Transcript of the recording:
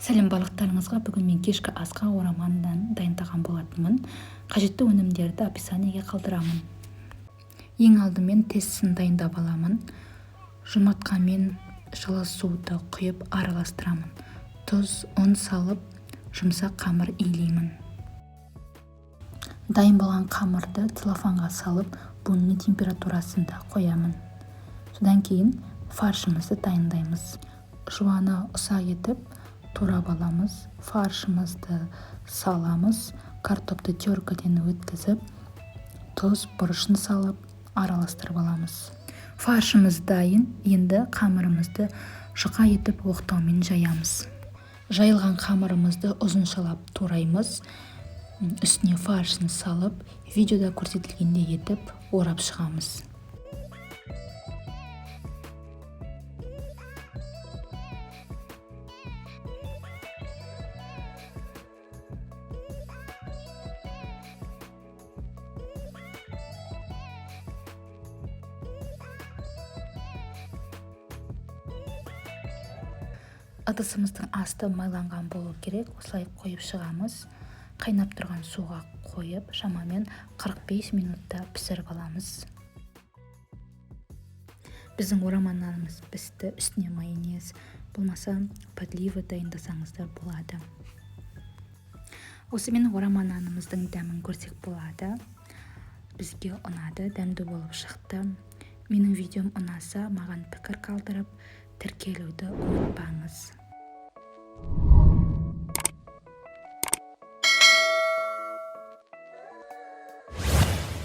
Сәлем барлықтарыңызға. Бүгін мен кешкі асқа орамандан дайындаған болатынмын. Қажетті өнімдерді описаниеге қалдырамын. Ең алдымен тестісін дайындап аламын. Жұмыртқа мен жылы суды құйып араластырамын. Тұз, ұн салып, жұмсақ қамыр илеймін. Дайын болған қамырды целлофанға салып, буынның температурасында қоямын. Содан кейін фаршымызды дайындаймыз. Жуаны ұсақ етіп турап аламыз. Фаршымызды саламыз. Картопты теркіден өткізіп, тұз, бұрышын салып, араластырып аламыз. Фаршымыз дайын. Енді қамырымызды жұқа етіп оқтаумен жаямыз. Жайылған қамырымызды ұзыншалап тураймыз. Үстіне фаршын салып, видеода көрсетілгендей етіп орап шығамыз. Ыдысымыздың асты майланған болу керек. Осылай қойып шығамыз. Қайнап тұрған суға қойып, шамамен 45 минутта пісіріп аламыз. Біздің ораман нанымыз пісті. Үстіне майонез, болмаса подлива дайындасаңыздар болады. Осымен ораман нанымыздың дәмін көрсек болады. Бізге ұнады, дәмді болып шықты. Менің видеом ұнаса, маған пікір қалдырып, тіркелуді ұмытпаңыз.